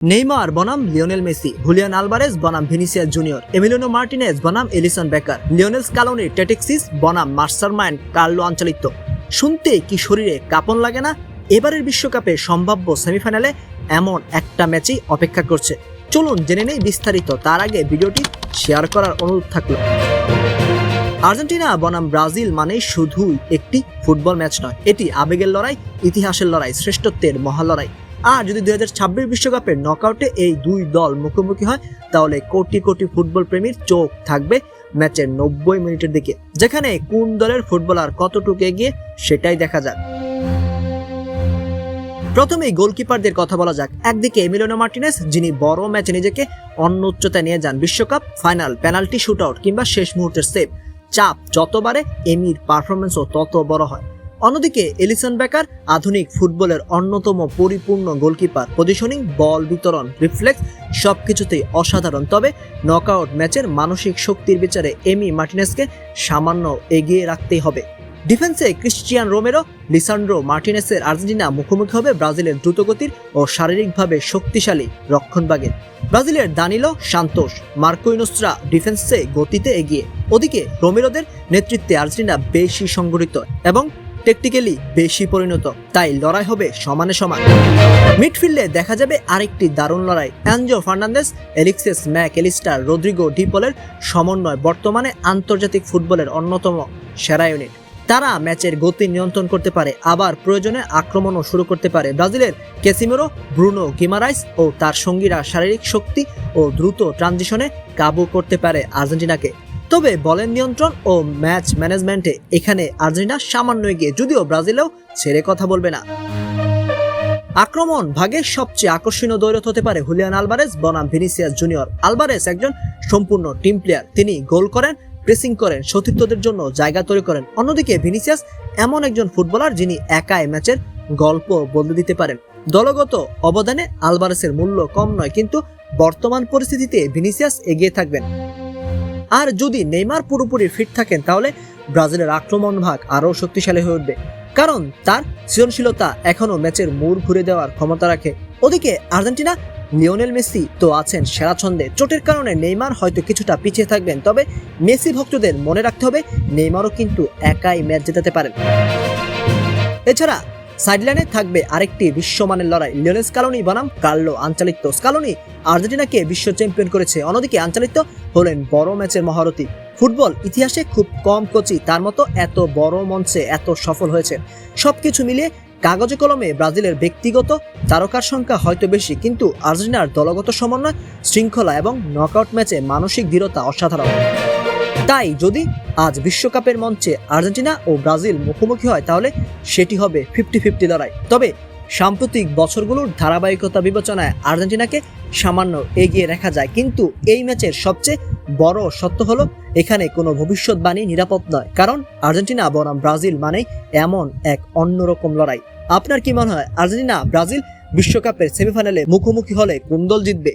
Neymar বনাম Lionel Messi, Julian Alvarez বনাম Vinicius junior, Emiliano Martinez বনাম এলিসন বেকার, লিওনেল স্কালোনি টেটেক্সিস বনাম মাস্টারমাইন্ড কার্লো আঞ্চলিত্য। শুনতে কি শরীরে কাঁপন লাগে না? এবারের বিশ্বকাপে সম্ভাব্য সেমিফাইনালে এমন একটা ম্যাচই অপেক্ষা করছে। চলুন জেনে নেই বিস্তারিত। তার আগে ভিডিওটি শেয়ার করার অনুরোধ থাকলো। আর্জেন্টিনা বনাম ব্রাজিল মানে শুধুই একটি ফুটবল ম্যাচ নয়, এটি আবেগের লড়াই, ইতিহাসের লড়াই, শ্রেষ্ঠত্বের মহালড়াই। আর যদি 2026 বিশ্বকাপের নকআউটে এই দুই দল মুখোমুখি হয়, তাহলে কোটি কোটি ফুটবল প্রেমীর চোখ থাকবে ম্যাচের 90 মিনিটের দিকে, যেখানে কোন দলের ফুটবলার কতটুকু এগিয়ে সেটাই দেখা যাক। প্রথমেই গোলকিপারদের কথা বলা যাক। একদিকে এমিলিয়ানো মার্টিনেজ, যিনি বড় ম্যাচে নিজেকে অন্য উচ্চতায় নিয়ে যান। বিশ্বকাপ ফাইনাল, পেনাল্টি শুটআউট কিংবা শেষ মুহূর্তের সেভ, চাপ যত বাড়ে এমির পারফরমেন্সও তত বড় হয়। অন্যদিকে এলিসন বেকার, আধুনিক ফুটবলের অন্যতম পরিপূর্ণ গোলকিপার। পজিশনিং, বল বিতরণ, রিফ্লেক্স সবকিছুতেই অসাধারণ। তবে নকআউট ম্যাচের মানসিক শক্তির বিচারে এমি মার্টিনেজকে সামান্য এগিয়ে রাখতেই হবে। ডিফেন্সে ক্রিস্টিয়ান রোমেরো, লিসান্ড্রো মার্টিনেসের আর্জেন্টিনা মুখোমুখি হবে ব্রাজিলের দ্রুতগতির ও শারীরিকভাবে শক্তিশালী রক্ষণভাগের। ব্রাজিলের দানিলো, সান্তোস, মার্কোইনোসরা ডিফেন্সে গতিতে এগিয়ে। ওদিকে রোমেরোদের নেতৃত্বে আর্জেন্টিনা বেশি সংগঠিত এবং টেকটিক্যালি বেশি পরিণত, তাই লড়াই হবে সমানে সমান। মিডফিল্ডে দেখা যাবে আরেকটি দারুণ লড়াই। Enzo Fernandez, Alexis Mac Allister, Rodrigo De পলের সমন্বয় বর্তমানে আন্তর্জাতিক ফুটবলের অন্যতম সেরা ইউনিট। তারা ম্যাচের গতি নিয়ন্ত্রণ করতে পারে, আবার প্রয়োজনে আক্রমণও শুরু করতে পারে। ব্রাজিলের ক্যাসিমেরো, ব্রুনো গিমারাইস ও তার সঙ্গীরা শারীরিক শক্তি ও দ্রুত ট্রানজিশনে কাবু করতে পারে আর্জেন্টিনাকে। তবে বলের নিয়ন্ত্রণ ও ম্যাচ ম্যানেজমেন্টে এখানে আর্জেন্টিনা সামান্য এগিয়ে, যদিও ব্রাজিলেও ছেড়ে কথা বলবে না। আক্রমণ ভাগে সবচেয়ে আকর্ষণীয় দ্বৈরথ হতে পারে হুলিয়ান আলভারেজ বনাম ভিনিসিয়াস জুনিয়র। আলভারেজ একজন সম্পূর্ণ টিম প্লেয়ার, তিনি গোল করেন, প্রেসিং করেন, সতীর্থদের জন্য জায়গা তৈরি করেন। অন্যদিকে ভিনিসিয়াস এমন একজন ফুটবলার যিনি একাই ম্যাচের গল্প বদলে দিতে পারেন। দলগত অবদানে আলভারেজের মূল্য কম নয়, কিন্তু বর্তমান পরিস্থিতিতে ভিনিসিয়াস এগিয়ে থাকবেন। আর যদি নেইমার পুরোপুরি ফিট থাকেন, তাহলে ব্রাজিলের আক্রমণ ভাগ আরও শক্তিশালী হয়ে উঠবে, কারণ তার সৃজনশীলতা এখনো ম্যাচের মোড় ঘুরে দেওয়ার ক্ষমতা রাখে। ওদিকে আর্জেন্টিনা, লিওনেল মেসি তো আছেন সেরা ছন্দে। চোটের কারণে নেইমার হয়তো কিছুটা পিছিয়ে থাকবেন, তবে মেসি ভক্তদের মনে রাখতে হবে নেইমারও কিন্তু একাই ম্যাচ জেতাতে পারেন। এছাড়া সাইডলাইনে থাকবে আরেকটি বিশ্বমানের লড়াই, লিওনেল স্কালোনি বনাম কার্লো আঞ্চলিত্য। স্কালোনি আর্জেন্টিনাকে বিশ্ব চ্যাম্পিয়ন করেছে, অন্যদিকে আঞ্চলিত্য হলেন বড় ম্যাচের মহারথী। ফুটবল ইতিহাসে খুব কম কোচই তার মতো এত বড় মঞ্চে এত সফল হয়েছে। সবকিছু মিলিয়ে কাগজে কলমে ব্রাজিলের ব্যক্তিগত তারকার সংখ্যা হয়তো বেশি, কিন্তু আর্জেন্টিনার দলগত সমন্বয়, শৃঙ্খলা এবং নকআউট ম্যাচে মানসিক দৃঢ়তা অসাধারণ। তাই যদি আজ বিশ্বকাপের মঞ্চে আর্জেন্টিনা ও ব্রাজিল মুখোমুখি হয়, তাহলে সেটি হবে 50-50 লড়াই। তবে সাম্প্রতিক বছরগুলোর ধারাবাহিকতা বিবেচনায় আর্জেন্টিনাকে সামান্য এগিয়ে রাখা যায়, কিন্তু এই ম্যাচের সবচেয়ে বড় সত্য হলো এখানে কোনো ভবিষ্যৎবাণী নিরাপদ নয়, কারণ আর্জেন্টিনা বনাম ব্রাজিল মানেই এমন এক অন্যরকম লড়াই। আপনার কি মনে হয় আর্জেন্টিনা ব্রাজিল বিশ্বকাপের সেমিফাইনালে মুখোমুখি হলে কোন দল জিতবে?